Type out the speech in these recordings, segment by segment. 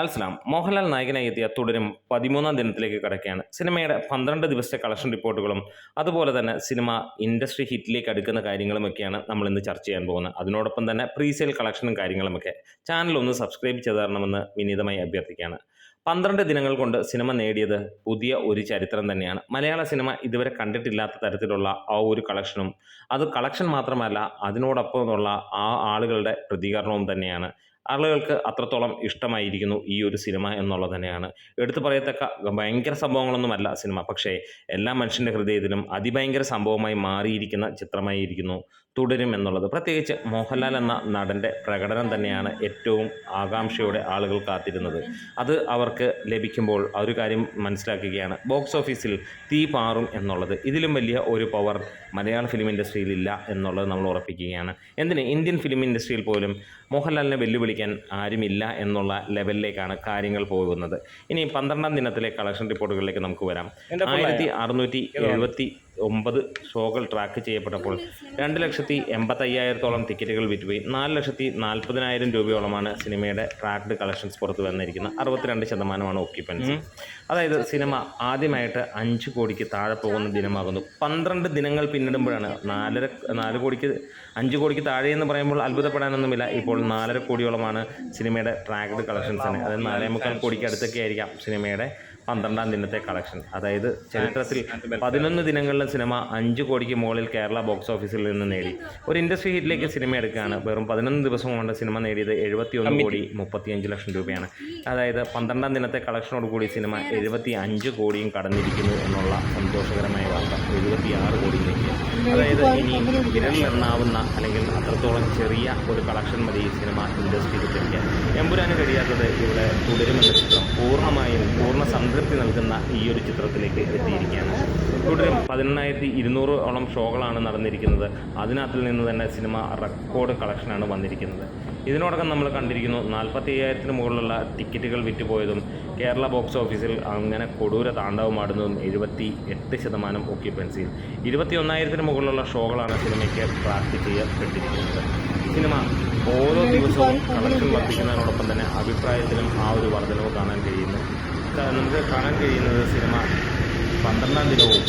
Al Salam Mohanlal നായകനായി എത്തിയ തുടരും 13-ാം ദിനത്തിലേക്ക് കടക്കുകയാണ്. സിനിമയുടെ 12 ദിവസത്തെ കളക്ഷൻ റിപ്പോർട്ടുകളും അതുപോലെ തന്നെ സിനിമ ഇൻഡസ്ട്രി ഹിറ്റിലേക്ക് അടുക്കുന്ന കാര്യങ്ങളുമൊക്കെയാണ് നമ്മൾ ഇന്ന് ചർച്ച ചെയ്യാൻ പോകുന്നത്. അതിനോടൊപ്പം തന്നെ പ്രീസെയിൽ കളക്ഷനും കാര്യങ്ങളുമൊക്കെ. ചാനൽ ഒന്ന് സബ്സ്ക്രൈബ് ചെയ്ത് തരണമെന്ന് വിനീതമായി അഭ്യർത്ഥിക്കുകയാണ്. 12 ദിനങ്ങൾ കൊണ്ട് സിനിമ നേടിയത് പുതിയ ഒരു ചരിത്രം തന്നെയാണ്. മലയാള സിനിമ ഇതുവരെ കണ്ടിട്ടില്ലാത്ത തരത്തിലുള്ള ആ ഒരു കളക്ഷനും അത് കളക്ഷൻ മാത്രമല്ല അതിനോടൊപ്പമുള്ള ആ ആളുകളുടെ പ്രതികരണവും തന്നെയാണ്. ആളുകൾക്ക് അത്രത്തോളം ഇഷ്ടമായിരിക്കുന്നു ഈ ഒരു സിനിമ എന്നുള്ളത് തന്നെയാണ്. എടുത്തു പറയത്തക്ക ഭയങ്കര സംഭവങ്ങളൊന്നുമല്ല സിനിമ, പക്ഷേ എല്ലാ മനുഷ്യൻ്റെ ഹൃദയത്തിലും അതിഭയങ്കര സംഭവമായി മാറിയിരിക്കുന്ന ചിത്രമായിരിക്കുന്നു തുടരും എന്നുള്ളത്. പ്രത്യേകിച്ച് മോഹൻലാൽ എന്ന നടൻ്റെ പ്രകടനം തന്നെയാണ് ഏറ്റവും ആകാംക്ഷയോടെ ആളുകൾ കാത്തിരുന്നത്. അത് അവർക്ക് ലഭിക്കുമ്പോൾ ആ ഒരു കാര്യം മനസ്സിലാക്കുകയാണ്, ബോക്സ് ഓഫീസിൽ തീ പാറും എന്നുള്ളത്. ഇതിലും വലിയ ഒരു പവർ മലയാള ഫിലിം ഇൻഡസ്ട്രിയിൽ ഇല്ല എന്നുള്ളത് നമ്മൾ ഉറപ്പിക്കുകയാണ്. എന്തിന് ഇന്ത്യൻ ഫിലിം ഇൻഡസ്ട്രിയിൽ പോലും മോഹൻലാലിനെ വെല്ലുവിളിക്കാൻ ആരുമില്ല എന്നുള്ള ലെവലിലേക്കാണ് കാര്യങ്ങൾ പോകുന്നത്. ഇനി 12-ാം ദിനത്തിലെ കളക്ഷൻ റിപ്പോർട്ടുകളിലേക്ക് നമുക്ക് വരാം. 1679 ഷോകൾ ട്രാക്ക് ചെയ്യപ്പെട്ടപ്പോൾ 2,85,000-ഓളം ടിക്കറ്റുകൾ വിറ്റുപോയി. 4,40,000 രൂപയോളമാണ് സിനിമയുടെ ട്രാക്ക്ഡ് കളക്ഷൻസ് പുറത്തു വന്നിരിക്കുന്നത്. 62% ഓക്യുപ്പൻസി. അതായത് സിനിമ ആദ്യമായിട്ട് 5 കോടിക്ക് താഴെ പോകുന്ന ദിനമാകുന്നു. 12 ദിനങ്ങൾ പിന്നിടുമ്പോഴാണ് 4 കോടിക്ക് 5 കോടിക്ക് താഴെ എന്ന് പറയുമ്പോൾ അത്ഭുതപ്പെടാനൊന്നുമില്ല. ഇപ്പോൾ 4.5 കോടിയോളമാണ് സിനിമയുടെ ട്രാക്ക്ഡ് കളക്ഷൻസ് തന്നെ. അതായത് 4.25 കോടിക്ക് അടുത്തൊക്കെ ആയിരിക്കാം സിനിമയുടെ 12-ാം ദിനത്തെ കളക്ഷൻ. അതായത് ചരിത്രത്തിൽ 11 ദിനങ്ങളിലും സിനിമ 5 കോടിക്ക് മുകളിൽ കേരള ബോക്സ് ഓഫീസിൽ നിന്ന് നേടി. ഒരു ഇൻഡസ്ട്രി ഹിറ്റിലേക്ക് സിനിമ എടുക്കുകയാണ്. വെറും 11 ദിവസം കൊണ്ട് സിനിമ നേടിയത് 71 കോടി 35 ലക്ഷം രൂപയാണ്. അതായത് 12-ാം ദിനത്തെ കളക്ഷനോടുകൂടി സിനിമ 75 കോടിയും കടന്നിരിക്കുന്നു എന്നുള്ള സന്തോഷകരമായ വാർത്ത. 76 കോടിയിലേക്ക്. അതായത് ഇനി വിരലിലെണ്ണാവുന്ന അല്ലെങ്കിൽ അത്രത്തോളം ചെറിയ ഒരു കളക്ഷൻ മതി സിനിമ ഇൻഡസ്ട്രിക്ക് എത്തിക്കാൻ. എമ്പുരാന് കഴിയാത്തത് ഇവിടെ തുടരുമെന്ന ചിത്രം പൂർണ്ണ സംതൃപ്തി നൽകുന്ന ഈ ഒരു ചിത്രത്തിലേക്ക് എത്തിയിരിക്കുകയാണ്. തുടരും 18,200-ഓളം ഷോകളാണ് നടന്നിരിക്കുന്നത്. അതിനകത്തിൽ നിന്ന് തന്നെ സിനിമ റെക്കോർഡ് കളക്ഷനാണ് വന്നിരിക്കുന്നത്. ഇതിനോടകം നമ്മൾ കണ്ടിരിക്കുന്നു 45,000-ന് മുകളിലുള്ള ടിക്കറ്റുകൾ വിറ്റുപോയതും കേരള ബോക്സ് ഓഫീസിൽ അങ്ങനെ കൊടൂര താണ്ഡവമാടുന്നതും 78% ഓക്യുപ്പൻസിയിൽ. 21,000-ന് മുകളിലുള്ള ഷോകളാണ് സിനിമയ്ക്ക് ട്രാക്ക് ചെയ്യപ്പെട്ടിരിക്കുന്നത്. സിനിമ ഓരോ ദിവസവും കളക്ഷൻ വർദ്ധിക്കുന്നതിനോടൊപ്പം തന്നെ അഭിപ്രായത്തിലും ആ ഒരു വർധനവ് കാണാൻ കഴിയുന്നു. നമുക്ക് കാണാൻ കഴിയുന്നത് സിനിമ 12-ാം ദിനവും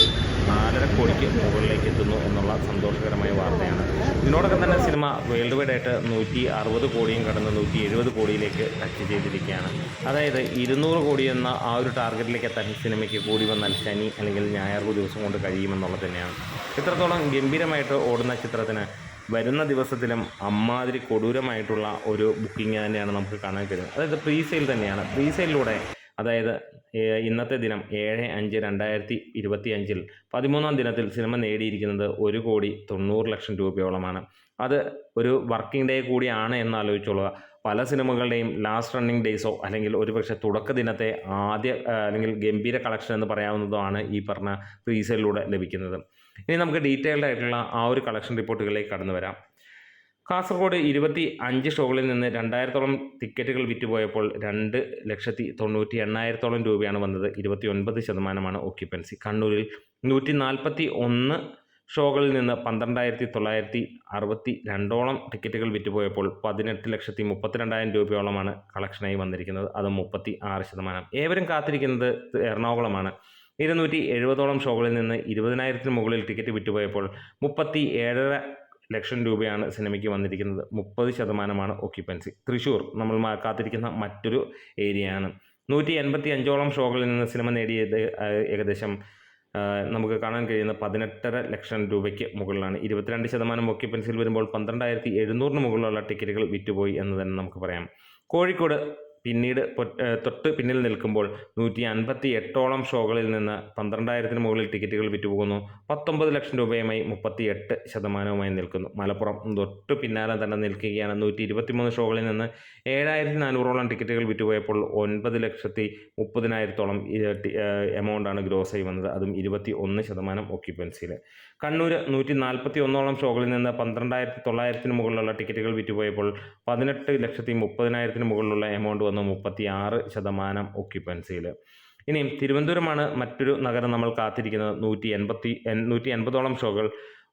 4.5 കോടിക്ക് മുകളിലേക്ക് എത്തുന്നു എന്നുള്ള സന്തോഷകരമായ വാർത്തയാണ്. ഇതിനോടൊപ്പം തന്നെ സിനിമ വേൾഡ് വൈഡ് ആയിട്ട് 160 കോടിയും കടന്ന് 170 കോടിയിലേക്ക് ടച്ച് ചെയ്തിരിക്കുകയാണ്. അതായത് 200 കോടി എന്ന ആ ഒരു ടാർഗറ്റിലേക്ക് എത്താൻ സിനിമയ്ക്ക് കൂടി വന്നാൽ ശനി അല്ലെങ്കിൽ ഞായർ ദിവസം കൊണ്ട് കഴിയുമെന്നുള്ളത് തന്നെയാണ്. ഇത്രത്തോളം ഗംഭീരമായിട്ട് ഓടുന്ന ചിത്രത്തിന് വരുന്ന ദിവസത്തിലും അമ്മാതിരി കൊടൂരമായിട്ടുള്ള ഒരു ബുക്കിംഗ് തന്നെയാണ് നമുക്ക് കാണാൻ കഴിയുന്നത്. അതായത് പ്രീസെയിൽ തന്നെയാണ്. പ്രീസെയിലൂടെ അതായത് ഇന്നത്തെ ദിനം 7/5/2025 13-ാം ദിനത്തിൽ സിനിമ നേടിയിരിക്കുന്നത് 1,90,00,000 രൂപയോളമാണ്. അത് ഒരു വർക്കിംഗ് ഡേ കൂടിയാണ് എന്നാലോചിച്ചോളുക. പല സിനിമകളുടെയും ലാസ്റ്റ് റണ്ണിങ് ഡേയ്സോ അല്ലെങ്കിൽ ഒരുപക്ഷെ തുടക്ക ദിനത്തെ അല്ലെങ്കിൽ ഗംഭീര കളക്ഷൻ എന്ന് പറയാവുന്നതാണ് ഈ പറഞ്ഞ പ്രീസെയിലൂടെ ലഭിക്കുന്നത്. ഇനി നമുക്ക് ഡീറ്റെയിൽഡ് ആയിട്ടുള്ള ആ ഒരു കളക്ഷൻ റിപ്പോർട്ടുകളിലേക്ക് കടന്നു വരാം. കാസർഗോഡ് 25 ഷോകളിൽ നിന്ന് 2,000-ഓളം ടിക്കറ്റുകൾ വിറ്റുപോയപ്പോൾ 2,98,000-ഓളം രൂപയാണ് വന്നത്. 29% ഓക്യുപ്പൻസി. കണ്ണൂരിൽ 141 ഷോകളിൽ നിന്ന് 12,962-ഓളം ടിക്കറ്റുകൾ വിറ്റുപോയപ്പോൾ 18,32,000 രൂപയോളമാണ് കളക്ഷനായി വന്നിരിക്കുന്നത്. അത് 36%. ഏവരും കാത്തിരിക്കുന്നത് എറണാകുളമാണ്. 270-ഓളം ഷോകളിൽ നിന്ന് 20,000-ന് മുകളിൽ ടിക്കറ്റ് വിറ്റുപോയപ്പോൾ 37.5 ലക്ഷം രൂപയാണ് സിനിമയ്ക്ക് വന്നിരിക്കുന്നത്. 30% ഓക്യുപ്പൻസി. തൃശ്ശൂർ നമ്മൾ കാത്തിരിക്കുന്ന മറ്റൊരു ഏരിയയാണ്. 185-ഓളം ഷോകളിൽ നിന്ന് സിനിമ നേടിയത് ഏകദേശം നമുക്ക് കാണാൻ കഴിയുന്ന 18.5 ലക്ഷം രൂപയ്ക്ക് മുകളിലാണ്. 22% ഓക്യുപ്പൻസിയിൽ വരുമ്പോൾ 12,700-ന് മുകളിലുള്ള ടിക്കറ്റുകൾ വിറ്റുപോയി എന്ന് തന്നെ നമുക്ക് പറയാം. കോഴിക്കോട് പിന്നീട് തൊട്ട് പിന്നിൽ നിൽക്കുമ്പോൾ 158-ഓളം ഷോകളിൽ നിന്ന് 12,000-ന് മുകളിൽ ടിക്കറ്റുകൾ വിറ്റുപോകുന്നു. 19 ലക്ഷം രൂപയുമായി 38% നിൽക്കുന്നു. മലപ്പുറം തൊട്ട് പിന്നാലെ തന്നെ നിൽക്കുകയാണ്. 123 ഷോകളിൽ നിന്ന് 7,400-ഓളം ടിക്കറ്റുകൾ വിറ്റുപോയപ്പോൾ 9,30,000-ഓളം എമൗണ്ടാണ് ഗ്രോസായി വന്നത്. അതും 21% ഓക്യുപ്പൻസിയിൽ. കണ്ണൂർ 141-ഓളം ഷോകളിൽ നിന്ന് 12,900-ന് മുകളിലുള്ള ടിക്കറ്റുകൾ വിറ്റുപോയപ്പോൾ 18,30,000-ന് മുകളിലുള്ള എമൗണ്ട് വന്നു. 36% ഓക്യുപ്പൻസിയിൽ. ഇനി തിരുവനന്തപുരമാണ് മറ്റൊരു നഗരം നമ്മൾ കാത്തിരിക്കുന്നത്. 180-ഓളം ഷോകൾ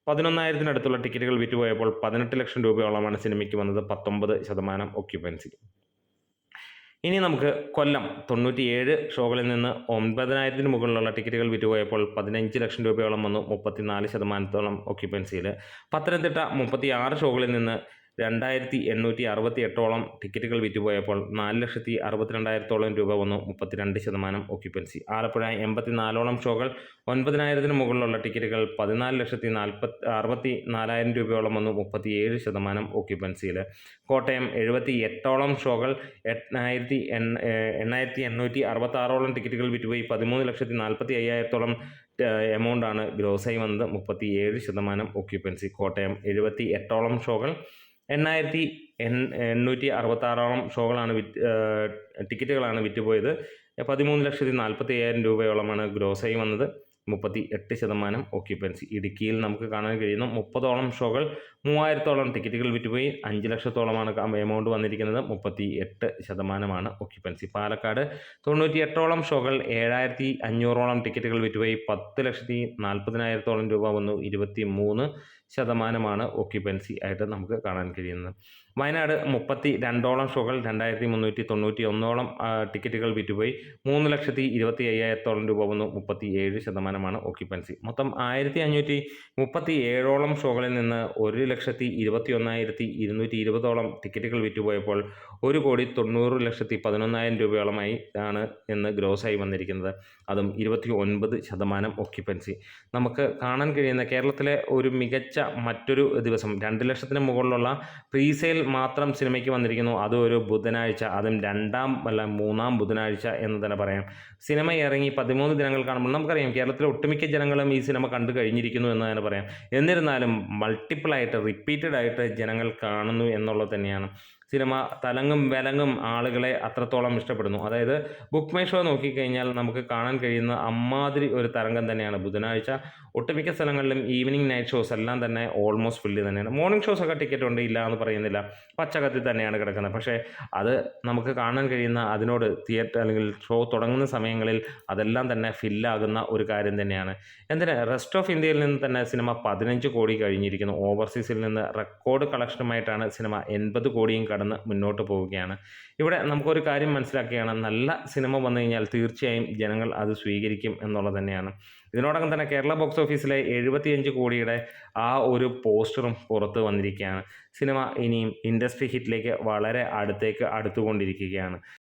11,000-നടുത്തുള്ള ടിക്കറ്റുകൾ വിറ്റുപോയപ്പോൾ 18 ലക്ഷം രൂപയോളമാണ് സിനിമയ്ക്ക് വന്നത്. 19% ഓക്യുപ്പൻസി. ഇനി നമുക്ക് കൊല്ലം 97 ഷോകളിൽ നിന്ന് 9,000 മുകളിലുള്ള ടിക്കറ്റുകൾ വിറ്റുപോയപ്പോൾ 15 ലക്ഷം രൂപയോളം വന്നു, 34% ഒക്യുപ്പൻസിയിൽ. പത്തനംതിട്ട 36 ഷോകളിൽ നിന്ന് 2,868 ടിക്കറ്റുകൾ വിറ്റുപോയപ്പോൾ 4,62,000 രൂപ വന്നു, 32% ഒക്യുപ്പൻസി. ആലപ്പുഴ 84 ഷോകൾ, 9,000 മുകളിലുള്ള ടിക്കറ്റുകൾ 14,64,000 രൂപയോളം വന്നു, 37% ഒക്യുപ്പൻസിയിൽ. കോട്ടയം 78 ഷോകൾ, 8,866 ടിക്കറ്റുകൾ വിറ്റുപോയി 13,45,000 എമൗണ്ടാണ് ഗ്രോസായി വന്നത്, 37% ഒക്യുപ്പൻസി. കോട്ടയം 78 ഷോകൾ, 8,866 ഷോകളാണ് ടിക്കറ്റുകളാണ് വിറ്റുപോയത്, 13,45,000 രൂപയോളമാണ് ഗ്രോസായി വന്നത്, 38% ഒക്യുപ്പൻസി. ഇടുക്കിയിൽ നമുക്ക് കാണാൻ കഴിയുന്നു 30 ഷോകൾ, 3,000 ടിക്കറ്റുകൾ വിറ്റുപോയി, 5 ലക്ഷത്തോളമാണ് എമൗണ്ട് വന്നിരിക്കുന്നത്, 38% ഒക്യുപ്പൻസി. പാലക്കാട് 98 ഷോകൾ, 7,500 ടിക്കറ്റുകൾ വിറ്റുപോയി, 10,40,000 രൂപ വന്നു, 23% ഒക്യുപ്പൻസി ആയിട്ട് നമുക്ക് കാണാൻ കഴിയുന്നത്. വയനാട് 32 ഷോകൾ, 2,391 ടിക്കറ്റുകൾ വിറ്റുപോയി, 3,25,000 രൂപ വന്നു, 37% ഒക്യുപ്പൻസി. മൊത്തം 1,537 ഷോകളിൽ നിന്ന് 1,21,220 ടിക്കറ്റുകൾ വിറ്റുപോയപ്പോൾ 1,90,11,000 രൂപയോളമായി ആണ് എന്ന് ഗ്രോസായി വന്നിരിക്കുന്നത്, അതും 29% ഒക്യുപ്പൻസി. നമുക്ക് കാണാൻ കഴിയുന്ന കേരളത്തിലെ ഒരു മികച്ച മറ്റൊരു ദിവസം 2 ലക്ഷത്തിന് മുകളിലുള്ള പ്രീസെയിൽ മാത്രം സിനിമയ്ക്ക് വന്നിരിക്കുന്നു. അതും ഒരു ബുധനാഴ്ച, അതും 3-ാം ബുധനാഴ്ച എന്ന് തന്നെ പറയാം. സിനിമ ഇറങ്ങി 13 ദിനങ്ങൾ കാണുമ്പോൾ നമുക്കറിയാം കേരളത്തിലെ ഒട്ടുമിക്ക ജനങ്ങളും ഈ സിനിമ കണ്ടു കഴിഞ്ഞിരിക്കുന്നു എന്ന് തന്നെ പറയാം. എന്നിരുന്നാലും മൾട്ടിപ്പിളായിട്ട് റിപ്പീറ്റഡ് ആയിട്ട് ജനങ്ങൾ കാണുന്നു എന്നുള്ളത് തന്നെയാണ്. സിനിമ തലങ്ങും വിലങ്ങും ആളുകളെ അത്രത്തോളം ഇഷ്ടപ്പെടുന്നു. അതായത് ബുക്ക് മൈ ഷോ നോക്കിക്കഴിഞ്ഞാൽ നമുക്ക് കാണാൻ കഴിയുന്ന അമ്മാതിരി ഒരു തരംഗം തന്നെയാണ്. ബുധനാഴ്ച ഒട്ടുമിക്ക സ്ഥലങ്ങളിലും ഈവനിങ് നൈറ്റ് ഷോസ് എല്ലാം തന്നെ ഓൾമോസ്റ്റ് ഫുള്ളി തന്നെയാണ്. മോർണിംഗ് ഷോസൊക്കെ ടിക്കറ്റ് ഉണ്ട്, ഇല്ല എന്ന് പറയുന്നില്ല, പച്ചക്കത്തി തന്നെയാണ് കിടക്കുന്നത്. പക്ഷേ അത് നമുക്ക് കാണാൻ കഴിയുന്ന അതിനോട് തിയേറ്റർ അല്ലെങ്കിൽ ഷോ തുടങ്ങുന്ന സമയങ്ങളിൽ അതെല്ലാം തന്നെ ഫില്ലാകുന്ന ഒരു കാര്യം തന്നെയാണ്. എന്തിന് റെസ്റ്റ് ഓഫ് ഇന്ത്യയിൽ നിന്ന് തന്നെ സിനിമ 15 കോടി കഴിഞ്ഞിരിക്കുന്നു. ഓവർസീസിൽ നിന്ന് റെക്കോർഡ് കളക്ഷനുമായിട്ടാണ് സിനിമ 80 കോടിയും കടന്ന് മുന്നോട്ട് പോവുകയാണ്. ഇവിടെ നമുക്കൊരു കാര്യം മനസ്സിലാക്കുകയാണ്, നല്ല സിനിമ വന്നു കഴിഞ്ഞാൽ തീർച്ചയായും ജനങ്ങൾ അത് സ്വീകരിക്കും എന്നുള്ളത് തന്നെയാണ്. ഇതിനോടകം തന്നെ കേരള ബോക്സ് ഓഫീസിലെ 75 കോടിയുടെ ആ ഒരു പോസ്റ്ററും പുറത്ത് വന്നിരിക്കുകയാണ്. സിനിമ ഇനിയും ഇൻഡസ്ട്രി ഹിറ്റിലേക്ക് വളരെ അടുത്തുകൊണ്ടിരിക്കുകയാണ്.